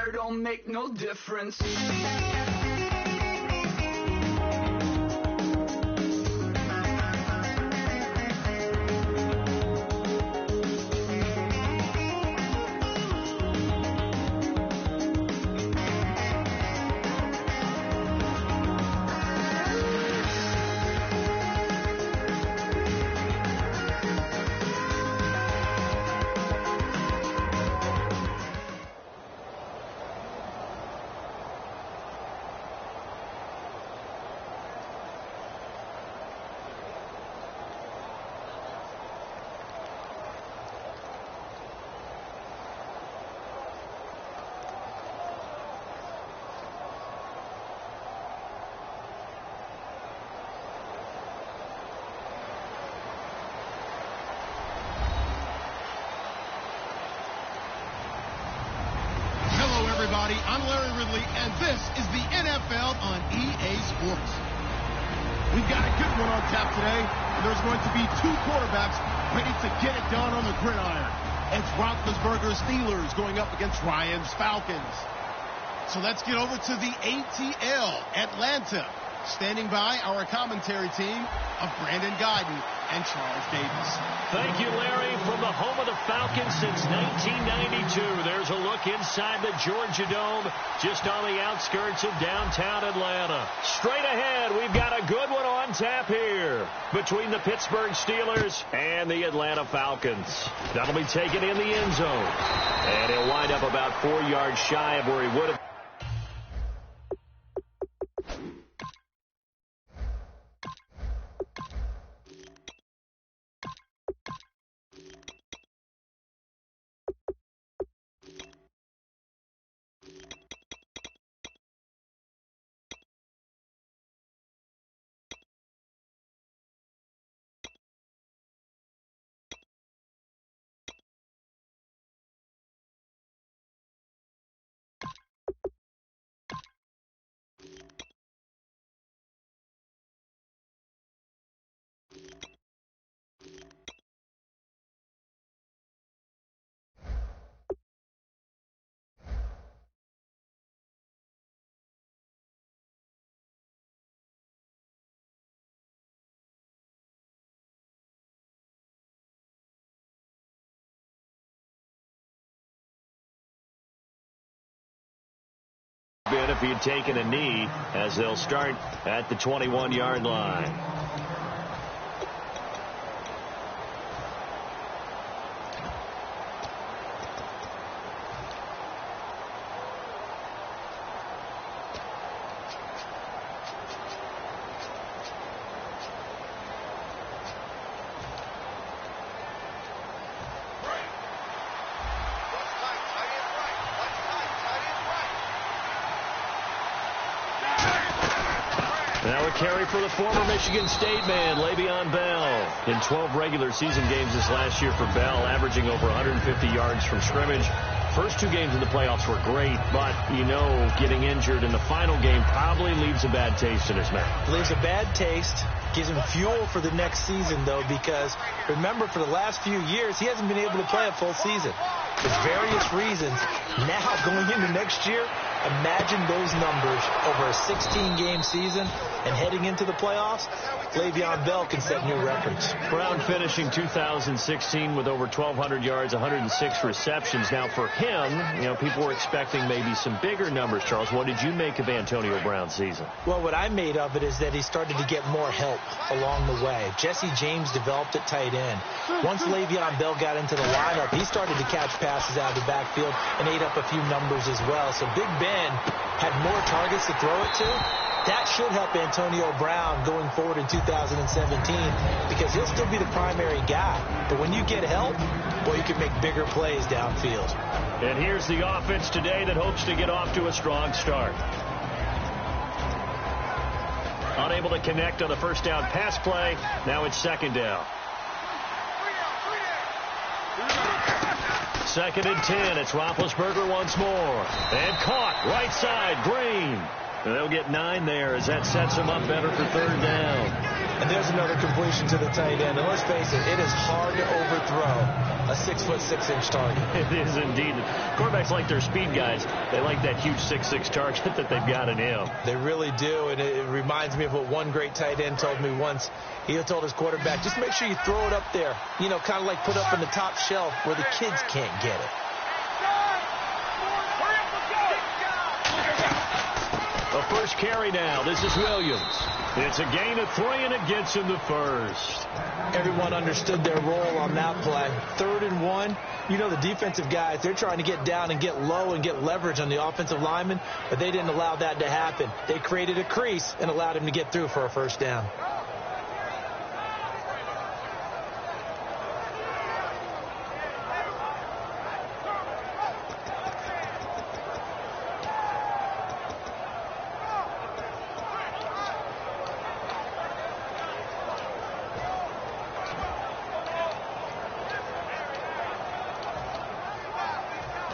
color don't make no difference. I'm Larry Ridley, and this is the NFL on EA Sports. We've got a good one on tap today, and there's going to be two quarterbacks ready to get it done on the gridiron. It's Roethlisberger's Steelers going up against Ryan's Falcons. So let's get over to the ATL, Atlanta. Standing by our commentary team of Brandon Guyton and Charles Davis. Thank you, Larry. From the home of the Falcons since 1992, there's a look inside the Georgia Dome, just on the outskirts of downtown Atlanta. Straight ahead, we've got a good one on tap here between the Pittsburgh Steelers and the Atlanta Falcons. That'll be taken in the end zone, and he'll wind up about 4 yards shy of where he would have. If he had taken a knee, as they'll start at the 21-yard line. Now a carry for the former Michigan State man, Le'Veon Bell. In 12 regular season games this last year for Bell, averaging over 150 yards from scrimmage. First two games in the playoffs were great, but, you know, getting injured in the final game probably leaves a bad taste in his mouth. Leaves a bad taste. Gives him fuel for the next season, though, because, remember, for the last few years, he hasn't been able to play a full season. For various reasons. Now, going into next year, imagine those numbers over a 16-game season and heading into the playoffs. Le'Veon Bell can set new records. Brown finishing 2016 with over 1,200 yards, 106 receptions. Now, for him, you know, people were expecting maybe some bigger numbers, Charles. What did you make of Antonio Brown's season? Well, what I made of it is that he started to get more help along the way. Jesse James developed at tight end. Once Le'Veon Bell got into the lineup, he started to catch passes out of the backfield and ate up a few numbers as well. So Big Ben had more targets to throw it to. That should help Antonio Brown going forward in 2017 because he'll still be the primary guy. But when you get help, well, you can make bigger plays downfield. And here's the offense today that hopes to get off to a strong start. Unable to connect on the first down pass play. Now it's second down. Second and 10. It's Roethlisberger once more. And caught right side. Green. And they'll get 9 there as that sets them up better for 3rd down. And there's another completion to the tight end. And let's face it, it is hard to overthrow a 6'6" target. It is indeed. Quarterbacks like their speed guys. They like that huge 6'6" target that they've got in him. They really do, and it reminds me of what one great tight end told me once. He told his quarterback, just make sure you throw it up there, you know, kind of like put up in the top shelf where the kids can't get it. The first carry now. This is Williams. It's a gain of 3, and it gets him the first. Everyone understood their role on that play. 3rd and 1. You know, the defensive guys, they're trying to get down and get low and get leverage on the offensive lineman, but they didn't allow that to happen. They created a crease and allowed him to get through for a first down.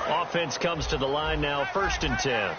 Offense comes to the line now, 1st and 10.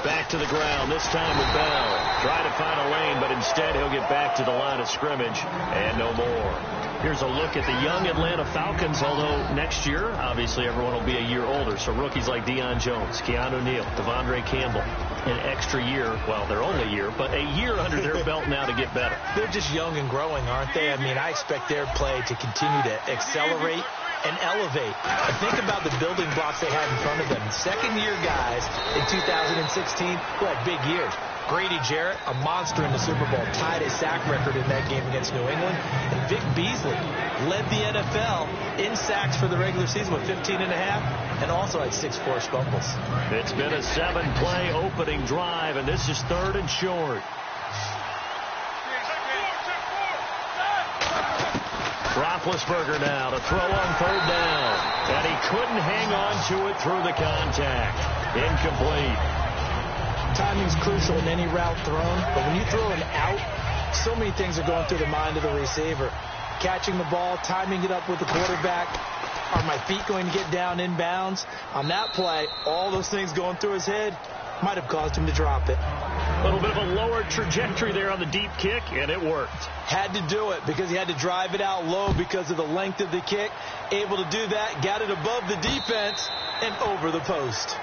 Back to the ground, this time with Bell. Try to find a lane, but instead he'll get back to the line of scrimmage and no more. Here's a look at the young Atlanta Falcons, although next year, obviously, everyone will be a year older. So rookies like Deion Jones, Keanu Neal, Devondre Campbell, an extra year. Well, they're only a year, but a year under their belt now to get better. They're just young and growing, aren't they? I mean, I expect their play to continue to accelerate and elevate. And think about the building blocks they had in front of them. Second-year guys in 2016 who had big years. Grady Jarrett, a monster in the Super Bowl, tied a sack record in that game against New England. And Vic Beasley led the NFL in sacks for the regular season with 15.5 and also had 6 forced fumbles. It's been a 7-play opening drive, and this is 3rd and short. Roethlisberger now to throw on 3rd down. And he couldn't hang on to it through the contact. Incomplete. Timing's crucial in any route thrown, but when you throw an out, so many things are going through the mind of the receiver. Catching the ball, timing it up with the quarterback. Are my feet going to get down inbounds? On that play, all those things going through his head might have caused him to drop it. A little bit of a lower trajectory there on the deep kick, and it worked. Had to do it because he had to drive it out low because of the length of the kick. Able to do that, got it above the defense and over the post.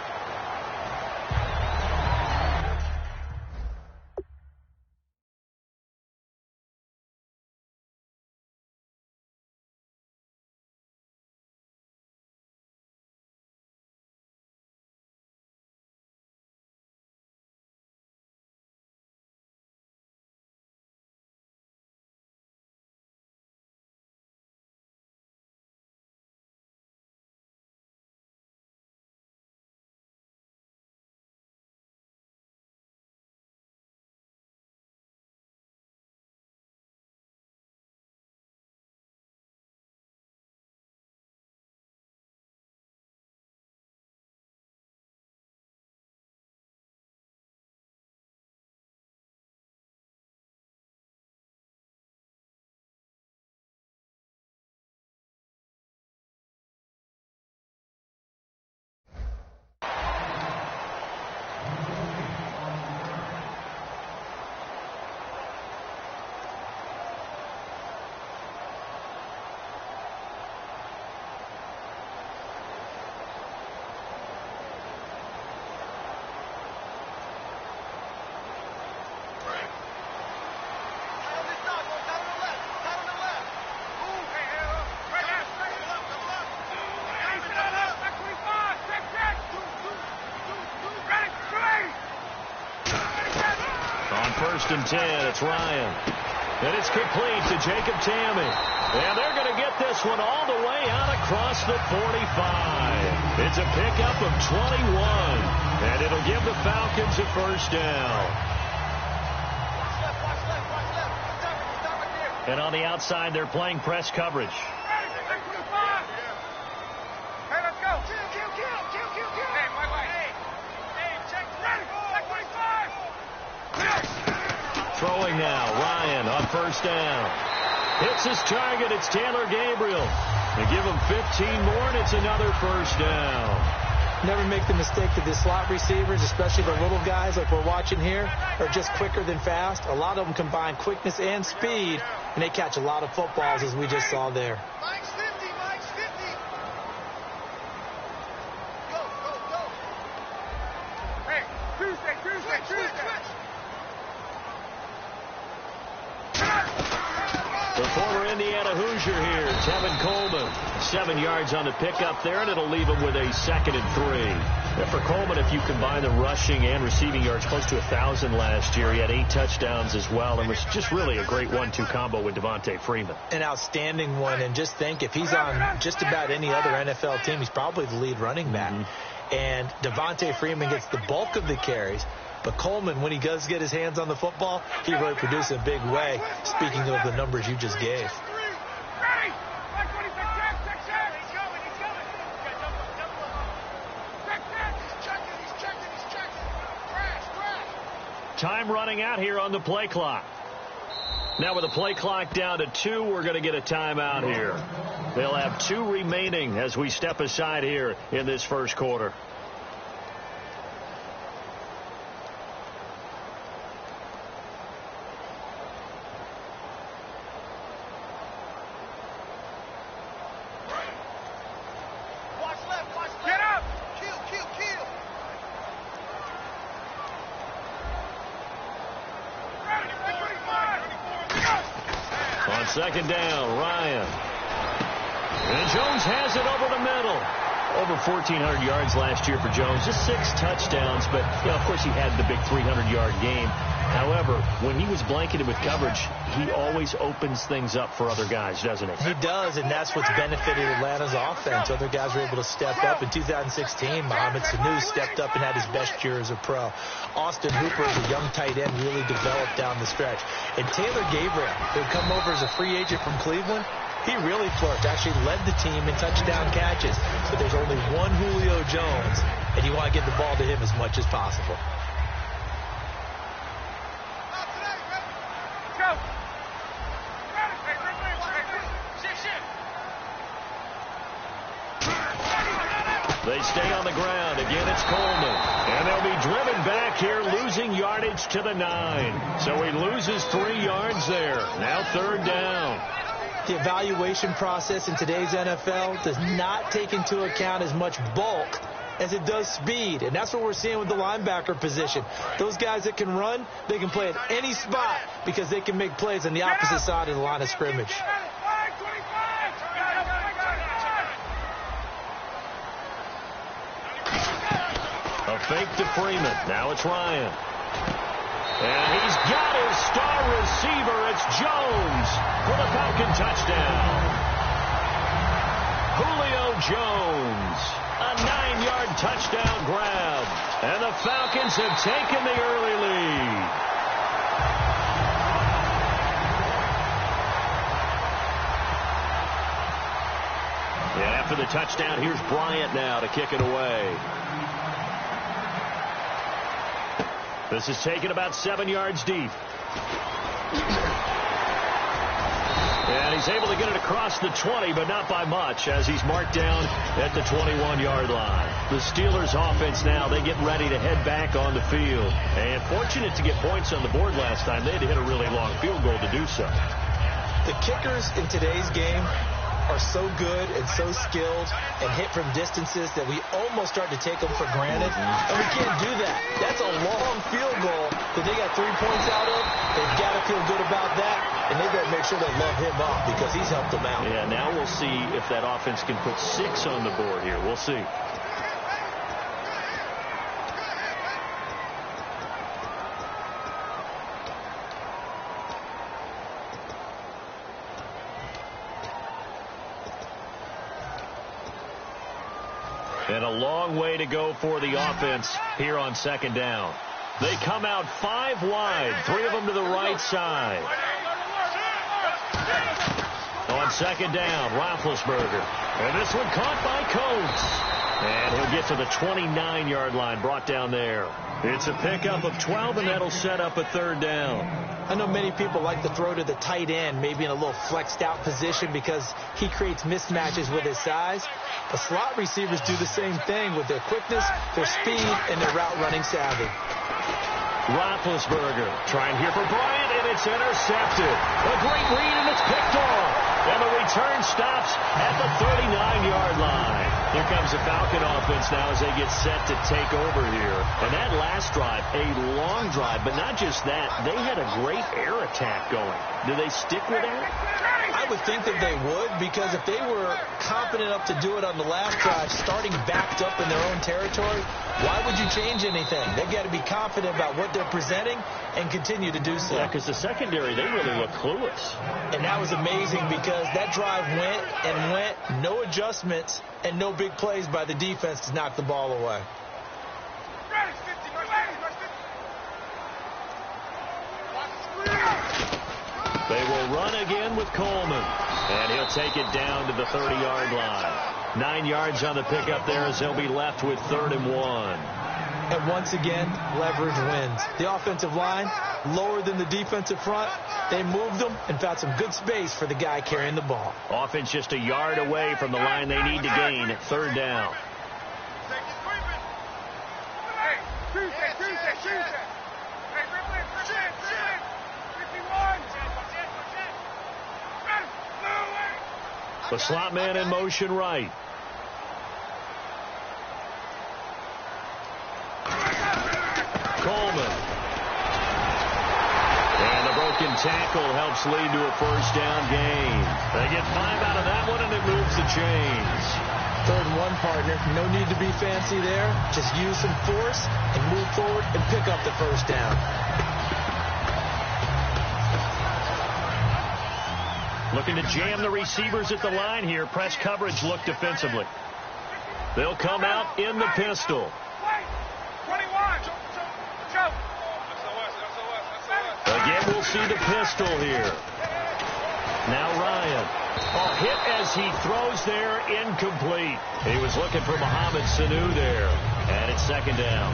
First and 10, it's Ryan. And it's complete to Jacob Tamme. And they're going to get this one all the way out across the 45. It's a pickup of 21. And it'll give the Falcons a first down. And on the outside, they're playing press coverage. Throwing now, Ryan on first down. Hits his target. It's Taylor Gabriel. They give him 15 more, and it's another first down. Never make the mistake that the slot receivers, especially the little guys like we're watching here, are just quicker than fast. A lot of them combine quickness and speed, and they catch a lot of footballs, as we just saw there. Mike's 50, Mike's 50. Go, go, go. Hey, Tuesday. The former Indiana Hoosier here, Tevin Coleman. 7 yards on the pickup there, and it'll leave him with a 2nd and 3. And for Coleman, if you combine the rushing and receiving yards, close to 1,000 last year. He had 8 touchdowns as well, and was just really a great 1-2 combo with Devontae Freeman. An outstanding one, and just think, if he's on just about any other NFL team, he's probably the lead running back. And Devontae Freeman gets the bulk of the carries. But Coleman, when he does get his hands on the football, he really produces a big way, speaking of the numbers you just gave. Time running out here on the play clock. Now with the play clock down to 2, we're going to get a timeout here. They'll have 2 remaining as we step aside here in this first quarter. Second down, Ryan. And Jones has it over the middle. Over 1,400 yards last year for Jones. Just 6 touchdowns, but, of course, he had the big 300-yard game. However, when he was blanketed with coverage, he always opens things up for other guys, doesn't he? He does, and that's what's benefited Atlanta's offense. Other guys were able to step up. In 2016, Mohamed Sanu stepped up and had his best year as a pro. Austin Hooper, as a young tight end, really developed down the stretch. And Taylor Gabriel, who had come over as a free agent from Cleveland, he really flourished, actually led the team in touchdown catches. But there's only one Julio Jones, and you want to get the ball to him as much as possible. They stay on the ground. Again, it's Coleman. And they'll be driven back here, losing yardage to the 9. So he loses 3 yards there. Now 3rd down. The evaluation process in today's NFL does not take into account as much bulk as it does speed. And that's what we're seeing with the linebacker position. Those guys that can run, they can play at any spot because they can make plays on the opposite side of the line of scrimmage. A fake to Freeman. Now it's Ryan. And he's got his star receiver. It's Jones for the Falcon touchdown. Julio Jones. A 9-yard touchdown grab. And the Falcons have taken the early lead. And after the touchdown, here's Bryant now to kick it away. This is taken about 7 yards deep. And he's able to get it across the 20, but not by much, as he's marked down at the 21-yard line. The Steelers offense now, they get ready to head back on the field. And fortunate to get points on the board last time. They had to hit a really long field goal to do so. The kickers in today's game are so good and so skilled and hit from distances that we almost start to take them for granted. And we can't do that. That's a long field goal that they got 3 points out of. They've got to feel good about that, and they've got to make sure they love him up because he's helped them out. Yeah, now we'll see if that offense can put 6 on the board here. We'll see. And a long way to go for the offense here on 2nd down. They come out 5 wide, 3 of them to the right side. On 2nd down, Roethlisberger. And this one caught by Coates. And he'll get to the 29-yard line, brought down there. It's a pickup of 12, and that'll set up a third down. I know many people like to throw to the tight end, maybe in a little flexed out position because he creates mismatches with his size. The slot receivers do the same thing with their quickness, their speed, and their route running savvy. Roethlisberger trying here for Bryant, and it's intercepted. A great read, and it's picked off. And the return stops at the 39-yard line. Here comes the Falcon offense now as they get set to take over here. And that last drive, a long drive, but not just that. They had a great air attack going. Do they stick with that? I would think that they would, because if they were confident enough to do it on the last drive, starting backed up in their own territory, why would you change anything? They've got to be confident about what they're presenting and continue to do so. Yeah, because the secondary, they really look clueless. And that was amazing because that drive went and went, no adjustments and no big plays by the defense to knock the ball away. They will run again with Coleman, and he'll take it down to the 30-yard line. 9 yards on the pickup there as they'll be left with 3rd and 1. And once again, leverage wins. The offensive line, lower than the defensive front. They moved them and found some good space for the guy carrying the ball. Offense just a yard away from the line they need to gain at 3rd down. The slot man in motion right. Coleman. And the broken tackle helps lead to a 1st down gain. They get 5 out of that one, and it moves the chains. 3rd and 1, partner. No need to be fancy there. Just use some force and move forward and pick up the 1st down. Looking to jam the receivers at the line here. Press coverage look defensively. They'll come out in the pistol. Again, we'll see the pistol here. Now Ryan. Hit as he throws there, incomplete. He was looking for Mohamed Sanu there. And it's 2nd down.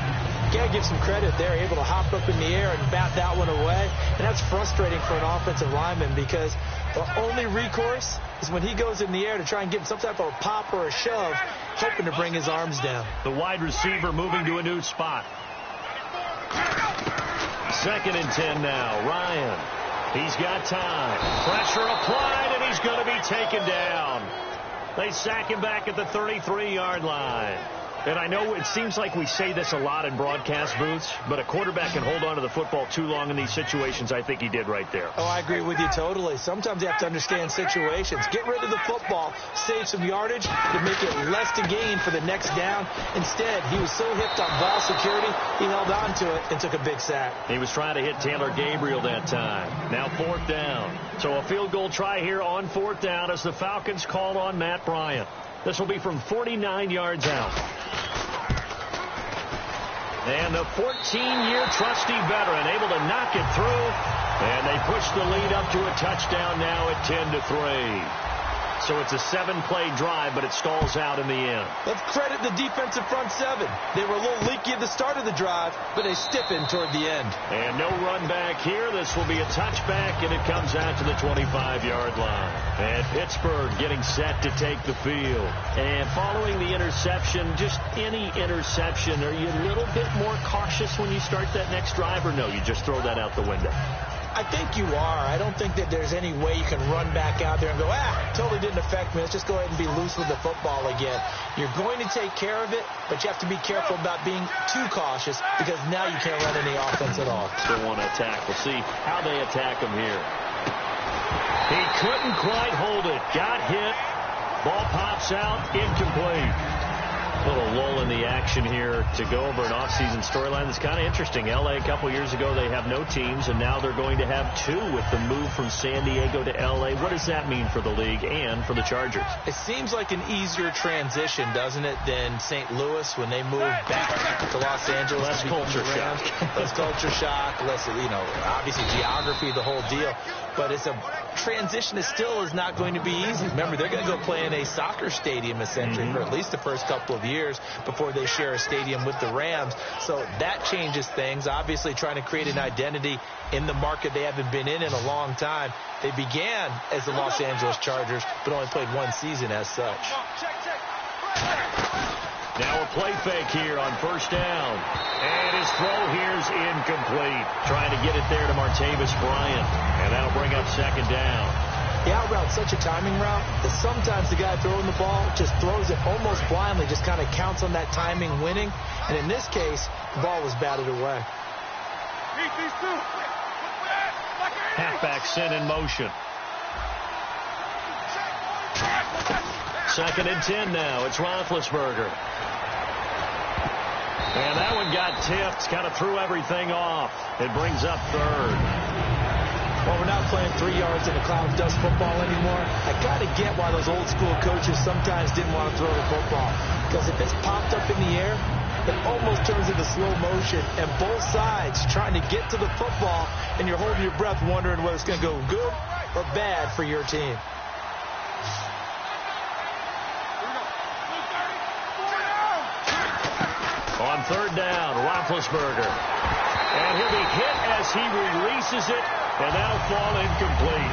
Got to give some credit there, able to hop up in the air and bat that one away. And that's frustrating for an offensive lineman because the only recourse is when he goes in the air to try and give him some type of a pop or a shove, hoping to bring his arms down. The wide receiver moving to a new spot. 2nd and 10 now. Ryan. He's got time. Pressure applied, and he's going to be taken down. They sack him back at the 33-yard line. And I know it seems like we say this a lot in broadcast booths, but a quarterback can hold on to the football too long in these situations. I think he did right there. Oh, I agree with you totally. Sometimes you have to understand situations. Get rid of the football, save some yardage to make it less to gain for the next down. Instead, he was so hipped on ball security, he held on to it and took a big sack. He was trying to hit Taylor Gabriel that time. Now 4th down. So a field goal try here on 4th down as the Falcons call on Matt Bryant. This will be from 49 yards out. And the 14-year trusty veteran able to knock it through. And they push the lead up to a touchdown now at 10-3. So it's a 7-play drive, but it stalls out in the end. Let's credit the defensive front 7. They were a little leaky at the start of the drive, but they stiffened toward the end. And no run back here. This will be a touchback, and it comes out to the 25-yard line. And Pittsburgh getting set to take the field. And following the interception, just any interception, are you a little bit more cautious when you start that next drive, or no, you just throw that out the window? I think you are. I don't think that there's any way you can run back out there and go, totally didn't affect me. Let's just go ahead and be loose with the football again. You're going to take care of it, but you have to be careful about being too cautious because now you can't run any offense at all. Still want to attack. We'll see how they attack him here. He couldn't quite hold it. Got hit. Ball pops out. Incomplete. A little lull in the action here to go over an offseason storyline that's kind of interesting. L.A. a couple years ago, they have no teams, and now they're going to have 2 with the move from San Diego to L.A. What does that mean for the league and for the Chargers? It seems like an easier transition, doesn't it, than St. Louis when they moved back to Los Angeles. Less culture shock. Less culture shock, less, obviously geography, the whole deal. But it's a transition is not going to be easy. Remember, they're going to go play in a soccer stadium, essentially, for at least the first couple of years before they share a stadium with the Rams. So that changes things. Obviously, trying to create an identity in the market they haven't been in a long time. They began as the Los Angeles Chargers, but only played one season as such. Now a play fake here on first down. And his throw here's incomplete. Trying to get it there to Martavis Bryant. And that'll bring up second down. The out route's such a timing route that sometimes the guy throwing the ball just throws it almost blindly, just kind of counts on that timing winning. And in this case, the ball was batted away. Halfback sent in motion. Second and 10 now. It's Roethlisberger. And that one got tipped. Kind of threw everything off. It brings up third. Well, we're not playing 3 yards in a cloud of dust football anymore. I got to get why those old school coaches sometimes didn't want to throw the football. Because if it's popped up in the air, it almost turns into slow motion. And both sides trying to get to the football, and you're holding your breath wondering whether it's going to go good or bad for your team. On third down, Roethlisberger. And he'll be hit as he releases it, and that'll fall incomplete.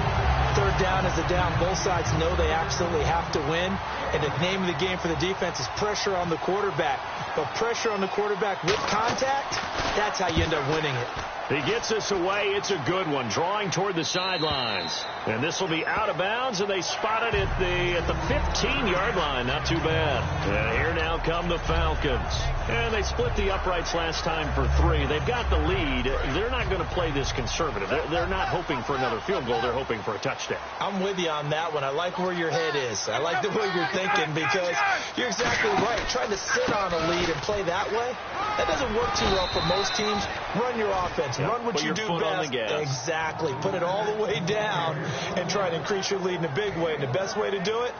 Third down is a down. Both sides know they absolutely have to win. And the name of the game for the defense is pressure on the quarterback. But pressure on the quarterback with contact, that's how you end up winning it. He gets this away. It's a good one, drawing toward the sidelines. And this will be out of bounds, and they spot it at the 15-yard line. Not too bad. And here now come the Falcons. And they split the uprights last time for 3. They've got the lead. They're not going to play this conservative. They're not hoping for another field goal. They're hoping for a touchdown. I'm with you on that one. I like where your head is. I like the way you're thinking because you're exactly right. Trying to sit on a lead and play that way, that doesn't work too well for most teams. Run your offense. Run what you do best. Exactly. Put it all the way down and try to increase your lead in a big way. And the best way to do it,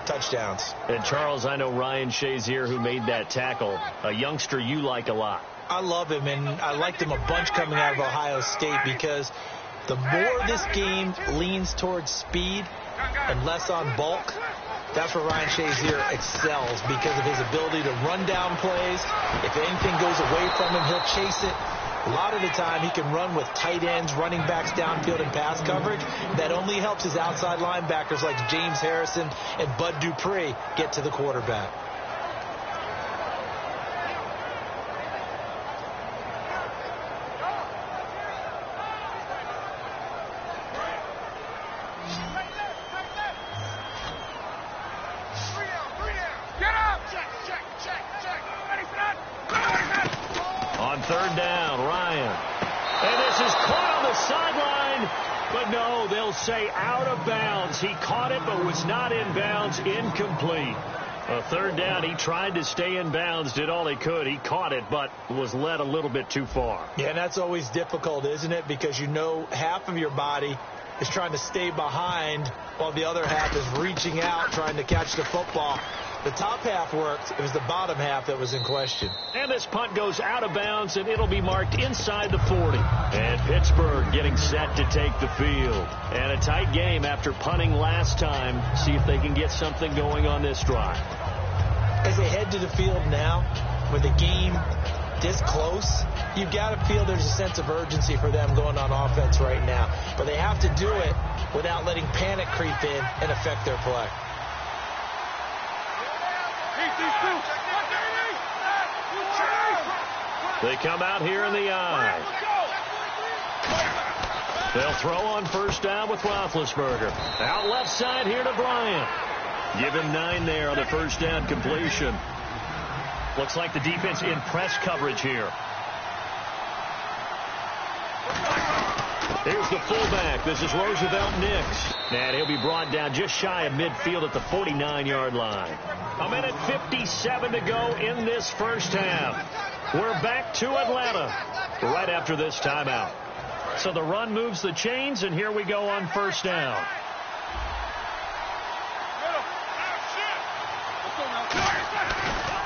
touchdowns. And Charles, I know Ryan Shazier, who made that tackle, a youngster you like a lot. I love him, and I liked him a bunch coming out of Ohio State because the more this game leans towards speed and less on bulk, that's where Ryan Shazier excels because of his ability to run down plays. If anything goes away from him, he'll chase it. A lot of the time, he can run with tight ends, running backs downfield and pass coverage. That only helps his outside linebackers like James Harrison and Bud Dupree get to the quarterback. Third down, Ryan. And this is caught on the sideline, but no, they'll say out of bounds. He caught it, but was not in bounds, incomplete. A third down, he tried to stay in bounds, did all he could. He caught it, but was led a little bit too far. Yeah, and that's always difficult, isn't it? Because you know half of your body is trying to stay behind while the other half is reaching out, trying to catch the football. The top half worked. It was the bottom half that was in question. And this punt goes out of bounds, and it'll be marked inside the 40. And Pittsburgh getting set to take the field. And a tight game after punting last time. See if they can get something going on this drive. As they head to the field now, with the game this close, you've got to feel there's a sense of urgency for them going on offense right now. But they have to do it without letting panic creep in and affect their play. They come out here in the eye. They'll throw on first down with Roethlisberger. Out left side here to Bryant. Give him 9 there on the first down completion. Looks like the defense in press coverage here. Here's the fullback. This is Roosevelt Nix. And he'll be brought down just shy of midfield at the 49-yard line. A minute 57 to go in this first half. We're back to Atlanta right after this timeout. So the run moves the chains, and here we go on first down.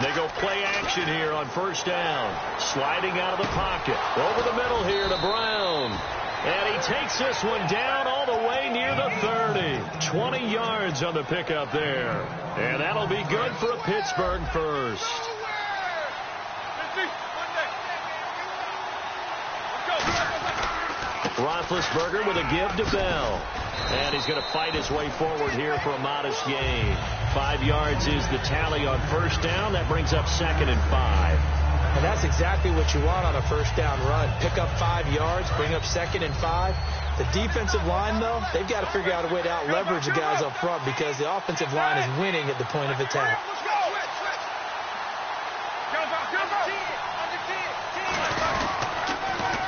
They go play action here on first down. Sliding out of the pocket. Over the middle here to Brown. And he takes this one down all the way near the yards on the pickup there. And that'll be good for a Pittsburgh first. Roethlisberger with a give to Bell. And he's going to fight his way forward here for a modest gain. 5 yards is the tally on first down. That brings up 2nd and 5. And that's exactly what you want on a first down run. Pick up 5 yards, bring up 2nd and 5. The defensive line, though, they've got to figure out a way to out-leverage the guys up front because the offensive line is winning at the point of attack.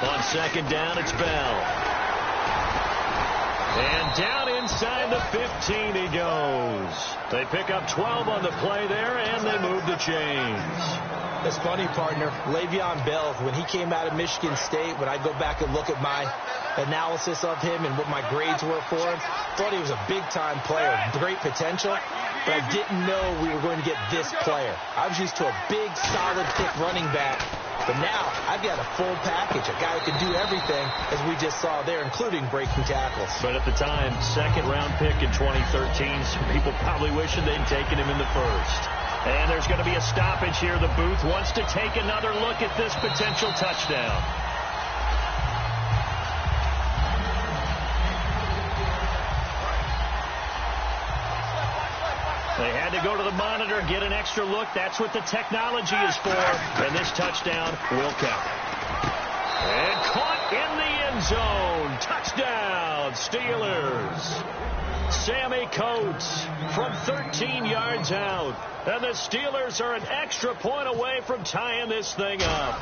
On 2nd down, it's Bell. And down inside the 15 he goes. They pick up 12 on the play there, and they move the chains. That's funny, partner. Le'Veon Bell, when he came out of Michigan State, when I go back and look at my analysis of him and what my grades were for him, thought he was a big-time player, great potential, but I didn't know we were going to get this player. I was used to a big, solid, thick running back, but now I've got a full package, a guy who can do everything, as we just saw there, including breaking tackles. But at the time, 2nd-round pick in 2013, some people probably wishing they'd taken him in the first. And there's going to be a stoppage here. The booth wants to take another look at this potential touchdown. They had to go to the monitor, get an extra look. That's what the technology is for. And this touchdown will count. And caught in the end zone. Touchdown, Steelers. Sammy Coates from 13 yards out. And the Steelers are an extra point away from tying this thing up.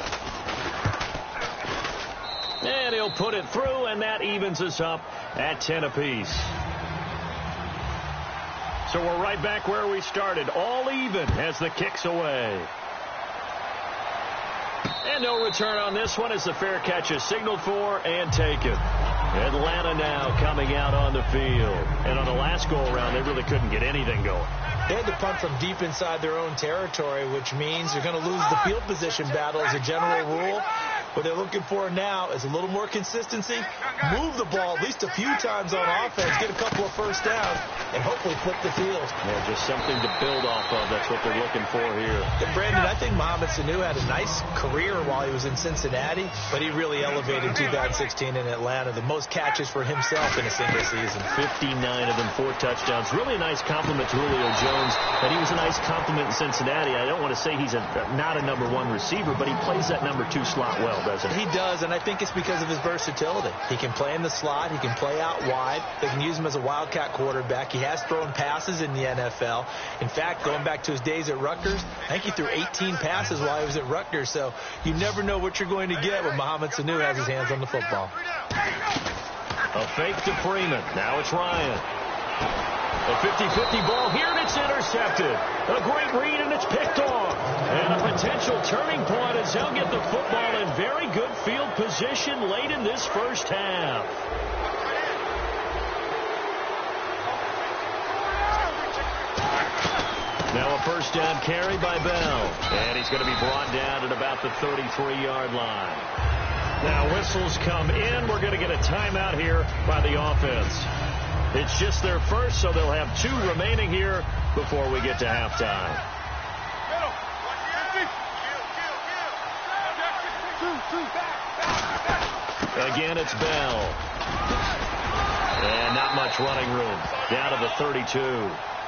And he'll put it through, and that evens us up at 10 apiece. So we're right back where we started, all even as the kick's away. And no return on this one as the fair catch is signaled for and taken. Atlanta now coming out on the field. And on the last go-around, they really couldn't get anything going. They had to punt from deep inside their own territory, which means they're going to lose the field position battle as a general rule. What they're looking for now is a little more consistency, move the ball at least a few times on offense, get a couple of first downs, and hopefully flip the field. Yeah, just something to build off of. That's what they're looking for here. And Brandon, I think Mohamed Sanu had a nice career while he was in Cincinnati, but he really elevated in 2016 in Atlanta. The most catches for himself in a single season. 59 of them, 4 touchdowns. Really a nice compliment to Julio Jones, that he was a nice compliment in Cincinnati. I don't want to say he's not a number 1 receiver, but he plays that number 2 slot well, doesn't he? He does, and I think it's because of his versatility. He can play in the slot. He can play out wide. They can use him as a wildcat quarterback. He has thrown passes in the NFL. In fact, going back to his days at Rutgers, I think he threw 18 passes while he was at Rutgers, so you never know what you're going to get when Mohamed Sanu has his hands on the football. A fake to Freeman. Now it's Ryan. A 50-50 ball here, and it's intercepted. A great read, and it's picked off. And a potential turning point as they'll get the football in very good field position late in this first half. Now a first down carry by Bell. And he's going to be brought down at about the 33-yard line. Now whistles come in. We're going to get a timeout here by the offense. It's just their first, so they'll have 2 remaining here before we get to halftime. Again, it's Bell. And not much running room. Down to the 32.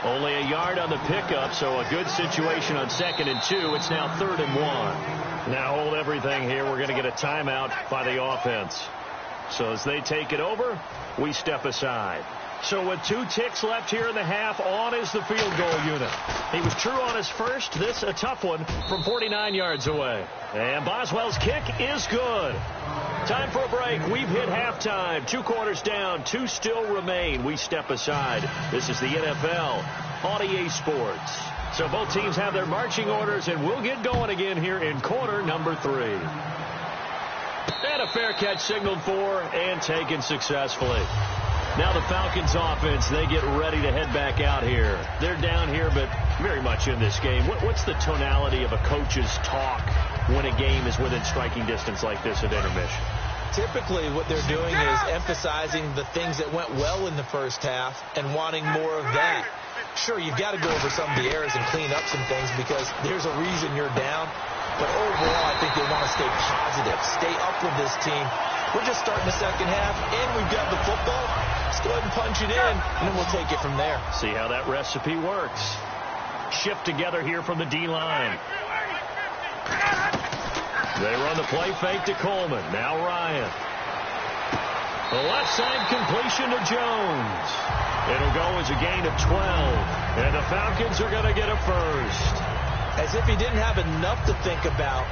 Only a yard on the pickup, so a good situation on 2nd and 2. It's now 3rd and 1. Now hold everything here. We're going to get a timeout by the offense. So as they take it over, we step aside. So with 2 ticks left here in the half, on is the field goal unit. He was true on his first. This a tough one from 49 yards away. And Boswell's kick is good. Time for a break. We've hit halftime. 2 quarters down. 2 still remain. We step aside. This is the NFL on EA Sports. So both teams have their marching orders, and we'll get going again here in quarter number 3. And a fair catch signaled for and taken successfully. Now the Falcons offense, they get ready to head back out here. They're down here, but very much in this game. What's the tonality of a coach's talk when a game is within striking distance like this at intermission? typically what they're doing is emphasizing the things that went well in the first half and wanting more of that. Sure, you've got to go over some of the errors and clean up some things because there's a reason you're down. But overall, I think they want to stay positive, stay up with this team. We're just starting the second half, and we've got the football. Let's go ahead and punch it in, and then we'll take it from there. See how that recipe works. Shift together here from the D-line. They run the play fake to Coleman. Now Ryan. The left side completion to Jones. It'll go as a gain of 12. And the Falcons are going to get a first. As if he didn't have enough to think about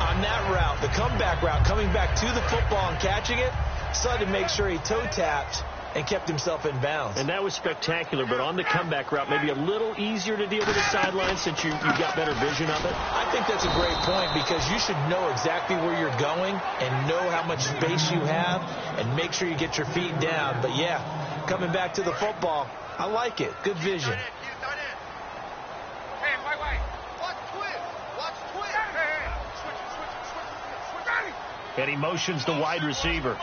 on that route, the comeback route, coming back to the football and catching it, decided to make sure he toe-tapped and kept himself in bounds. And that was spectacular, but on the comeback route, maybe a little easier to deal with the sideline since you've got better vision of it? I think that's a great point because you should know exactly where you're going and know how much space you have and make sure you get your feet down. But, yeah, coming back to the football, I like it. Good vision. And he motions the wide receiver.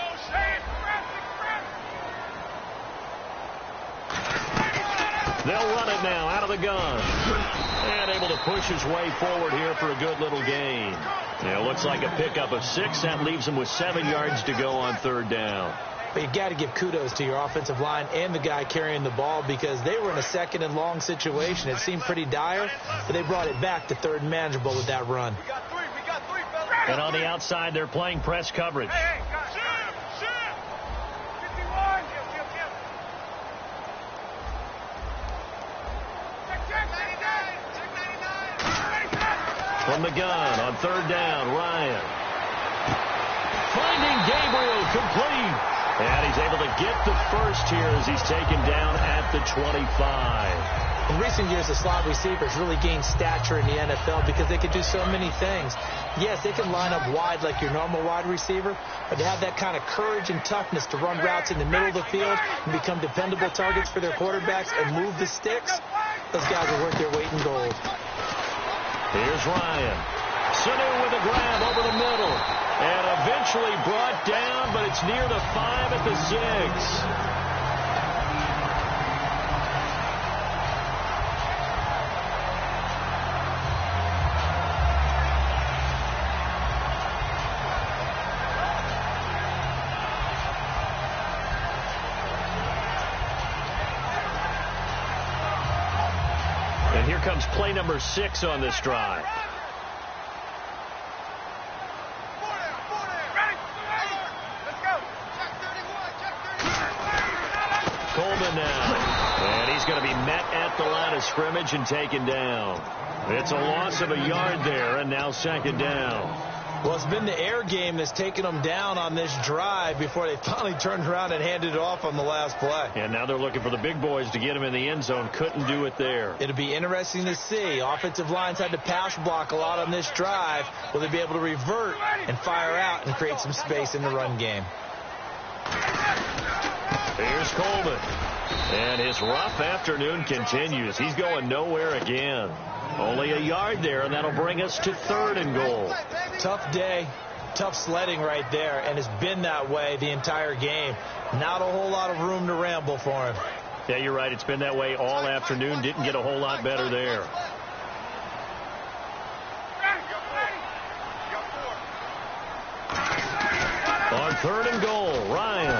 They'll run it now out of the gun. And able to push his way forward here for a good little gain. Yeah, looks like a pickup of 6. That leaves him with 7 yards to go on third down. But you've got to give kudos to your offensive line and the guy carrying the ball because they were in a second and long situation. It seemed pretty dire, but they brought it back to third and manageable with that run. And on the outside, they're playing press coverage. From the gun on third down, Ryan. Finding Gabriel complete. And he's able to get the first here as he's taken down at the 25. In recent years, the slot receivers really gained stature in the NFL because they could do so many things. Yes, they can line up wide like your normal wide receiver, but to have that kind of courage and toughness to run routes in the middle of the field and become dependable targets for their quarterbacks and move the sticks, those guys are worth their weight in gold. Here's Ryan. Sanu with a grab over the middle. And eventually brought down, but it's near the 5 at the 6. And here comes play number 6 on this drive. Coleman now. And he's going to be met at the line of scrimmage and taken down. It's a loss of a yard there, and now second down. Well, it's been the air game that's taken them down on this drive before they finally turned around and handed it off on the last play. And now they're looking for the big boys to get him in the end zone. Couldn't do it there. It'll be interesting to see. Offensive lines had to pass block a lot on this drive. Will they be able to revert and fire out and create some space in the run game? Here's Coleman. And his rough afternoon continues. He's going nowhere again. Only a yard there, and that'll bring us to 3rd and goal. Tough day, tough sledding right there, and it's been that way the entire game. Not a whole lot of room to ramble for him. Yeah, you're right. It's been that way all afternoon. Didn't get a whole lot better there. On 3rd and goal, Ryan.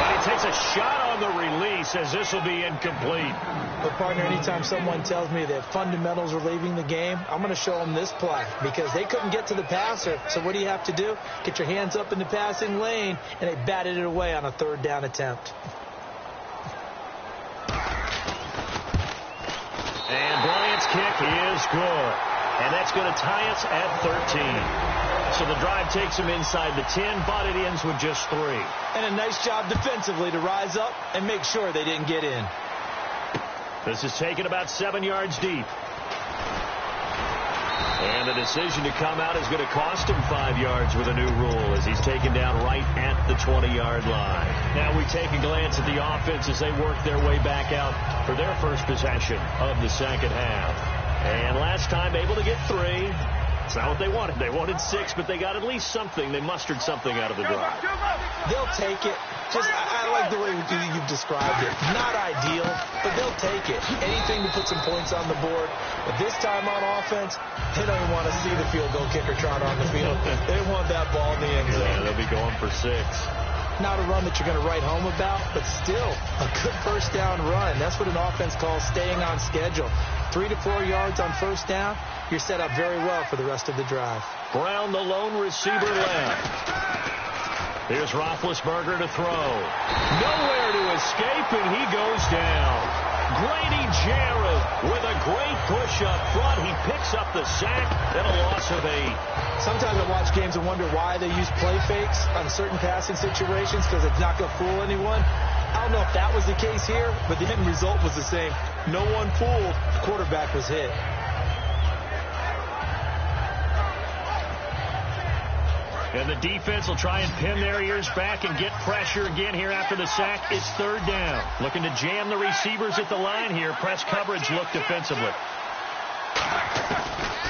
And he takes a shot on the release as this will be incomplete. But, partner, anytime someone tells me that fundamentals are leaving the game, I'm going to show them this play because they couldn't get to the passer. So what do you have to do? Get your hands up in the passing lane, and they batted it away on a 3rd down attempt. And Bryant's kick is good. And that's going to tie us at 13. So the drive takes him inside the 10, but it ends with just 3. And a nice job defensively to rise up and make sure they didn't get in. This is taken about 7 yards deep. And the decision to come out is going to cost him 5 yards with a new rule as he's taken down right at the 20-yard line. Now we take a glance at the offense as they work their way back out for their first possession of the second half. And last time able to get 3. That's not what they wanted. They wanted 6, but they got at least something. They mustered something out of the drive. They'll take it. I like the way you've described it. Not ideal, but they'll take it. Anything to put some points on the board. But this time on offense, they don't even want to see the field goal kicker trot on the field. They want that ball in the end zone. Yeah, they'll be going for 6. Not a run that you're going to write home about, but still a good first down run. That's what an offense calls staying on schedule. 3 to 4 yards on first down, you're set up very well for the rest of the drive. Brown, the lone receiver, left. Here's Roethlisberger to throw. Nowhere to escape, and he goes down. Grady Jarrett with a great push up front. He picks up the sack and a loss of 8. Sometimes I watch games and wonder why they use play fakes on certain passing situations because it's not going to fool anyone. I don't know if that was the case here, but the end result was the same. No one fooled. The quarterback was hit. And the defense will try and pin their ears back and get pressure again here after the sack. It's third down. Looking to jam the receivers at the line here. Press coverage look defensively.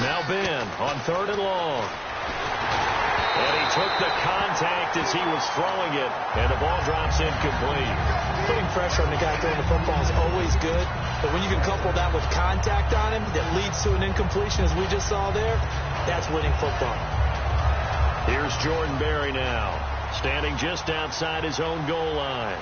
Now Ben on 3rd and long. And he took the contact as he was throwing it, and the ball drops incomplete. Putting pressure on the guy throwing the football is always good, but when you can couple that with contact on him that leads to an incompletion, as we just saw there, that's winning football. Here's Jordan Berry now, standing just outside his own goal line.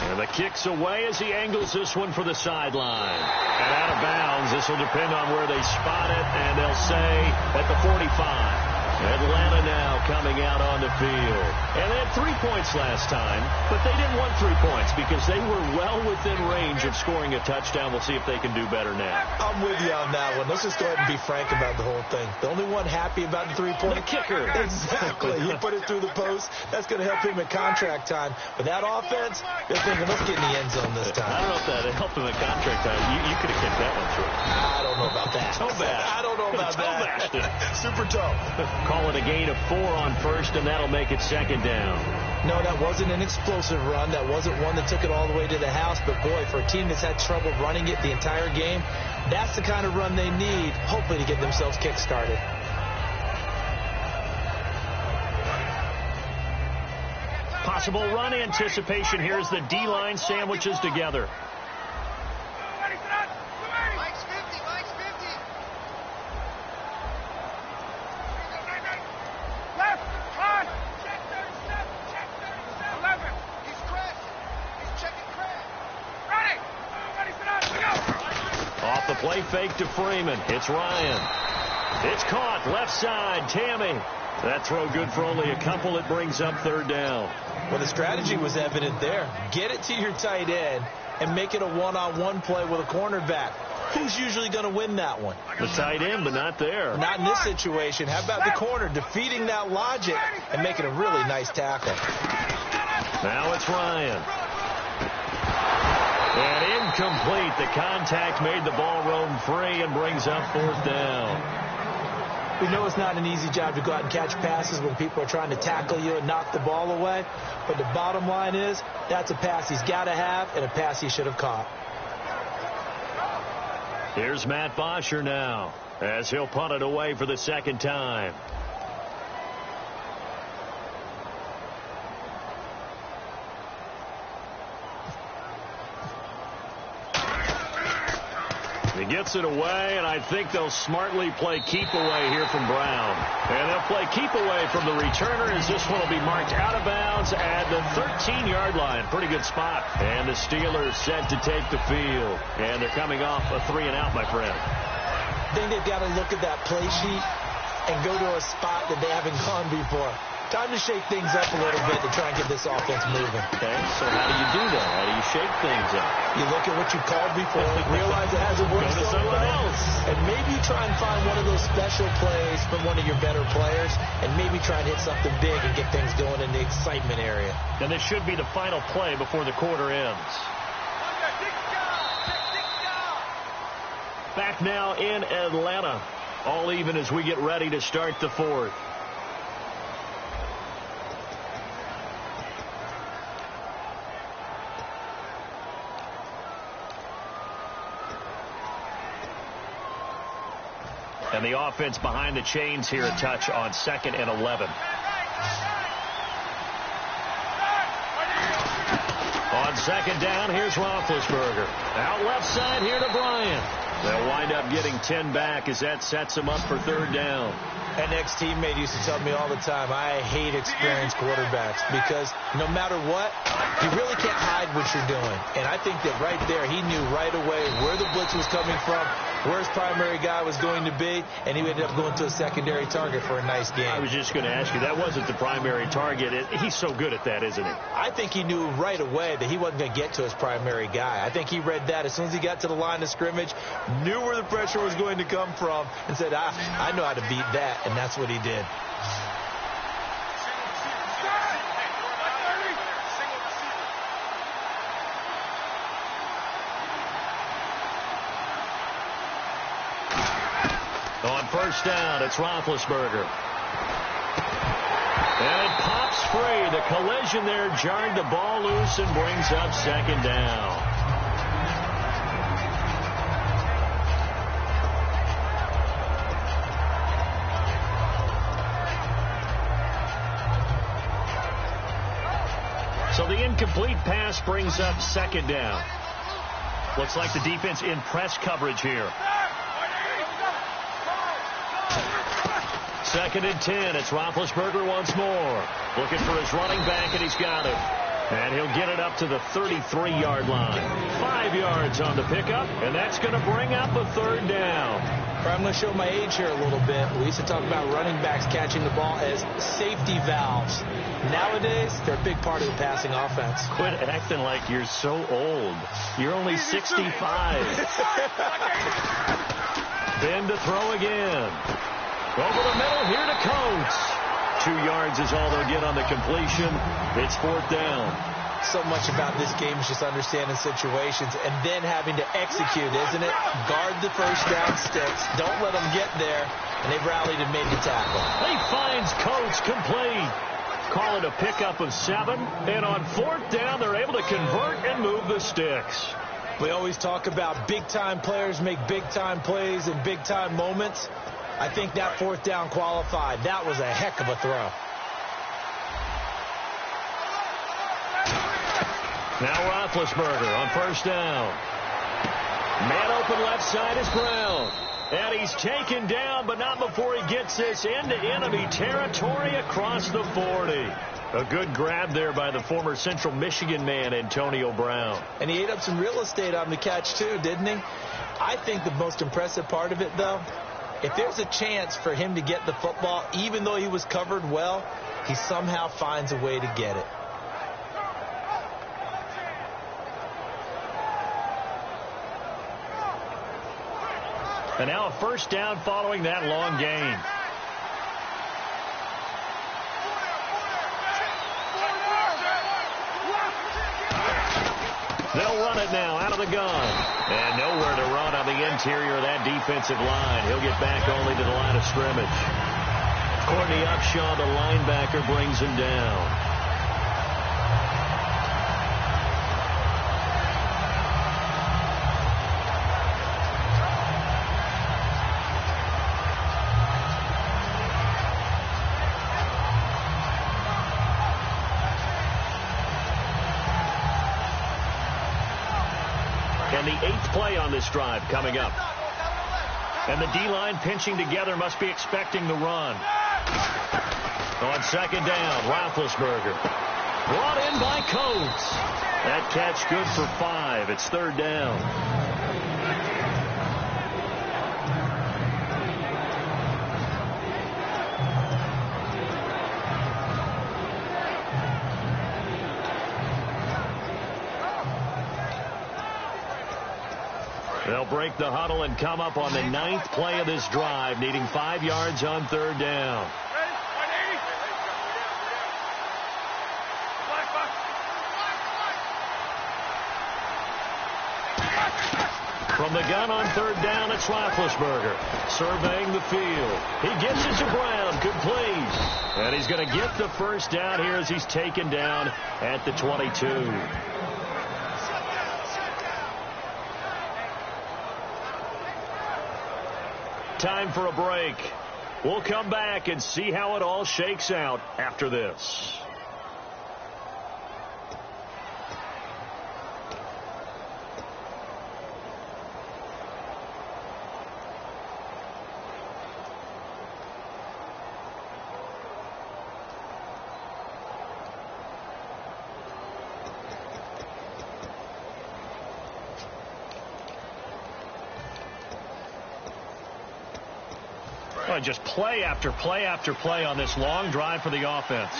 And the kick's away as he angles this one for the sideline. And out of bounds, this will depend on where they spot it, and they'll say at the 45. Atlanta now coming out on the field. And they had 3 points last time, but they didn't want 3 points because they were well within range of scoring a touchdown. We'll see if they can do better now. I'm with you on that one. Let's just go ahead and be frank about the whole thing. The only one happy about the 3-point kicker. Exactly. He put it through the post. That's going to help him at contract time. But that offense, they're thinking, let's get in the end zone this time. I don't know if that helped him at contract time. You could have kicked that one through. I don't know about that. Toe bash. I don't know about that. Super toe. Call it a gain of 4 on first, and that'll make it second down. No, that wasn't an explosive run. That wasn't one that took it all the way to the house. But, boy, for a team that's had trouble running it the entire game, that's the kind of run they need, hopefully, to get themselves kick-started. Possible run anticipation here as the D-line sandwiches together. Off the play fake to Freeman. It's Ryan. It's caught. Left side. Tammy. That throw good for only a couple. It brings up third down. Well, the strategy was evident there. Get it to your tight end and make it a one-on-one play with a cornerback. Who's usually going to win that one? The tight end, but not there. Not in this situation. How about the corner defeating that logic and making a really nice tackle? Now it's Ryan. And incomplete. The contact made the ball roam free and brings up fourth down. We know it's not an easy job to go out and catch passes when people are trying to tackle you and knock the ball away. But the bottom line is that's a pass he's got to have and a pass he should have caught. Here's Matt Bosher now as he'll punt it away for the second time. He gets it away, and I think they'll smartly play keep away here from Brown. And they'll play keep away from the returner as this one will be marked out of bounds at the 13-yard line. Pretty good spot. And the Steelers set to take the field. And they're coming off a 3-and-out, my friend. I think they've got to look at that play sheet and go to a spot that they haven't gone before. Time to shake things up a little bit to try and get this offense moving. Okay, so how do you do that? How do you shake things up? You look at what you called before, realize it hasn't worked so well, and maybe try and find one of those special plays from one of your better players, and maybe try and hit something big and get things going in the excitement area. And this should be the final play before the quarter ends. Back now in Atlanta. All even as we get ready to start the fourth. And the offense behind the chains here, a touch on 2nd and 11. On 2nd down, here's Roethlisberger. Out left side here to Bryant. They'll wind up getting 10 back as that sets them up for 3rd down. An ex-teammate used to tell me all the time, I hate experienced quarterbacks because no matter what, you really can't hide what you're doing. And I think that right there, he knew right away where the blitz was coming from, where his primary guy was going to be, and he ended up going to a secondary target for a nice game. I was just going to ask you, that wasn't the primary target. He's so good at that, isn't he? I think he knew right away that he wasn't going to get to his primary guy. I think he read that as soon as he got to the line of scrimmage, knew where the pressure was going to come from, and said, I know how to beat that. And that's what he did. On 1st down, it's Roethlisberger. And it pops free. The collision there jarred the ball loose and brings up 2nd down. So the incomplete pass brings up 2nd down. Looks like the defense in press coverage here. 2nd and 10. It's Roethlisberger once more. Looking for his running back, and he's got it. And he'll get it up to the 33-yard line. 5 yards on the pickup, and that's going to bring up a 3rd down. I'm going to show my age here a little bit. We used to talk about running backs catching the ball as safety valves. Nowadays, they're a big part of the passing offense. Quit acting like you're so old. You're only 65. Ben to throw again. Over the middle here to Coates. 2 yards is all they'll get on the completion. It's 4th down. So much about this game is just understanding situations and then having to execute, isn't it? Guard the 1st down sticks. Don't let them get there. And they've rallied and made the tackle. He finds Coates complete. Call it a pickup of 7. And on 4th down, they're able to convert and move the sticks. We always talk about big-time players make big-time plays in big-time moments. I think that 4th down qualified. That was a heck of a throw. Now Roethlisberger on 1st down. Man open left side is Brown. And he's taken down, but not before he gets this into enemy territory across the 40. A good grab there by the former Central Michigan man, Antonio Brown. And he ate up some real estate on the catch, too, didn't he? I think the most impressive part of it, though, if there's a chance for him to get the football, even though he was covered well, he somehow finds a way to get it. And now a 1st down following that long gain. They'll run it now out of the gun. And nowhere to run on the interior of that defensive line. He'll get back only to the line of scrimmage. Courtney Upshaw, the linebacker, brings him down. And the 8th play on this drive coming up. And the D-line pinching together, must be expecting the run. On 2nd down, Roethlisberger. Brought in by Coates. That catch good for 5. It's 3rd down. They'll break the huddle and come up on the 9th play of this drive, needing 5 yards on 3rd down. From the gun on 3rd down, it's Roethlisberger surveying the field. He gets it to Brown, complete. And he's going to get the 1st down here as he's taken down at the 22. time for a break. We'll come back and see how it all shakes out after this. Just play after play after play on this long drive for the offense.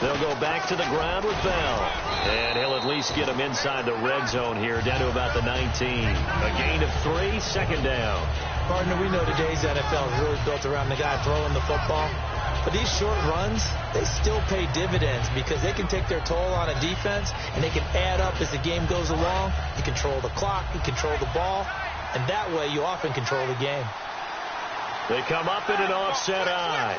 They'll go back to the ground with Bell. And he'll at least get him inside the red zone here, down to about the 19. A gain of 3, second down. Partner, we know today's NFL is really built around the guy throwing the football. But these short runs, they still pay dividends because they can take their toll on a defense, and they can add up as the game goes along. You control the clock, you control the ball, and that way you often control the game. They come up in an offset eye.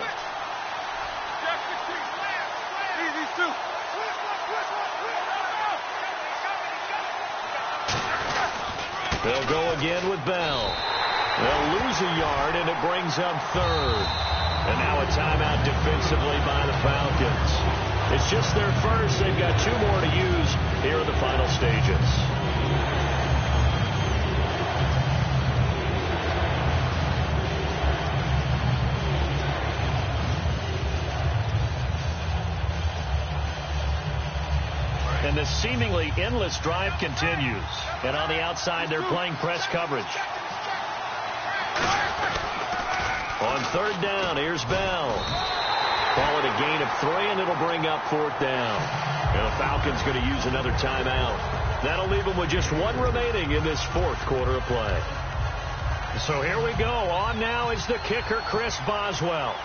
They'll go again with Bell. They'll lose a yard, and it brings up third. And now a timeout defensively by the Falcons. It's just their first. They've got 2 more to use here in the final stages. And the seemingly endless drive continues. And on the outside, they're playing press coverage. On third down, here's Bell. Call it a gain of 3, and it'll bring up 4th down. And the Falcons going to use another timeout. That'll leave them with just 1 remaining in this 4th quarter of play. So here we go. On now is the kicker, Chris Boswell.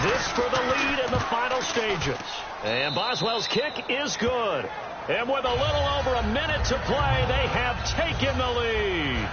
This for the lead in the final stages. And Boswell's kick is good. And with a little over a minute to play, they have taken the lead.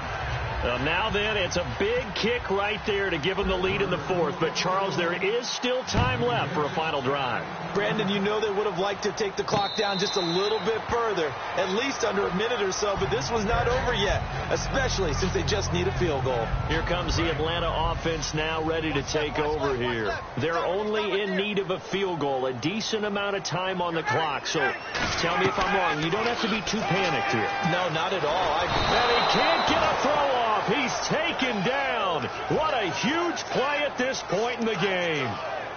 Now then, it's a big kick right there to give them the lead in the 4th. But, Charles, there is still time left for a final drive. Brandon, you know they would have liked to take the clock down just a little bit further, at least under a minute or so, but this was not over yet, especially since they just need a field goal. Here comes the Atlanta offense now ready to take over here. They're only in need of a field goal, a decent amount of time on the clock. So tell me if I'm wrong. You don't have to be too panicked here. No, not at all. And he can't get a throw off. He's taken down. What a huge play at this point in the game.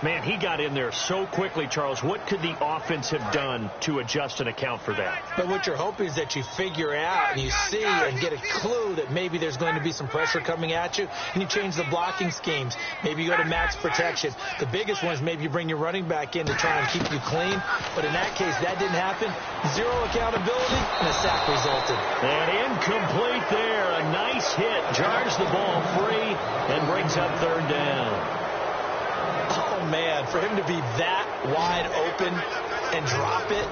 Man, he got in there so quickly, Charles. What could the offense have done to adjust and account for that? But what you're hoping is that you figure out and you see and get a clue that maybe there's going to be some pressure coming at you, and you change the blocking schemes. Maybe you go to max protection. The biggest one is maybe you bring your running back in to try and keep you clean. But in that case, that didn't happen. 0 accountability, and a sack resulted. And incomplete there. A nice hit. Jars the ball free and brings up 3rd down. Oh, man, for him to be that wide open and drop it,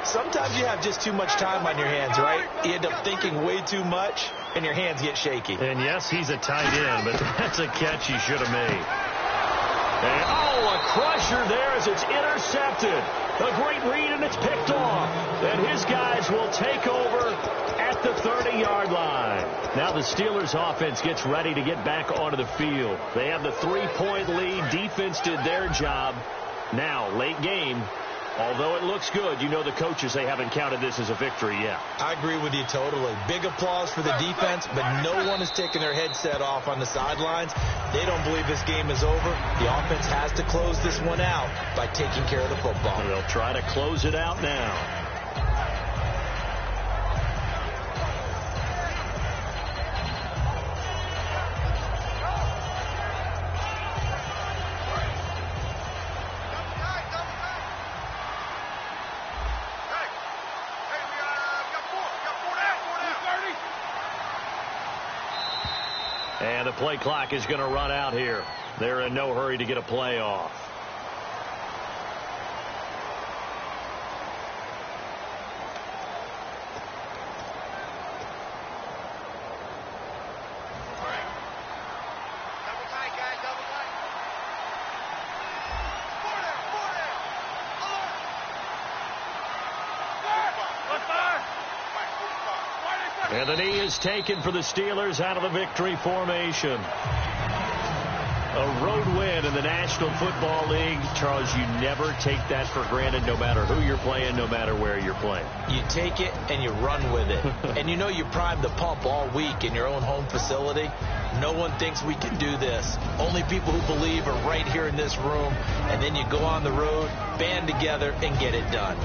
sometimes you have just too much time on your hands, right? You end up thinking way too much, and your hands get shaky. And, yes, he's a tight end, but that's a catch he should have made. And, a crusher there as it's intercepted. A great read, and it's picked off. And his guys will take over at the 30-yard line. Now the Steelers offense gets ready to get back onto the field. They have the 3-point lead. Defense did their job. Now, late game, although it looks good, you know the coaches, they haven't counted this as a victory yet. I agree with you totally. Big applause for the defense, but no one is taking their headset off on the sidelines. They don't believe this game is over. The offense has to close this one out by taking care of the football. They'll try to close it out now. And the play clock is going to run out here. They're in no hurry to get a play off. And the knee is taken for the Steelers out of the victory formation. A road win in the National Football League. Charles, you never take that for granted, no matter who you're playing, no matter where you're playing. You take it and you run with it. And you know you primed the pump all week in your own home facility. No one thinks we can do this. Only people who believe are right here in this room. And then you go on the road, band together, and get it done.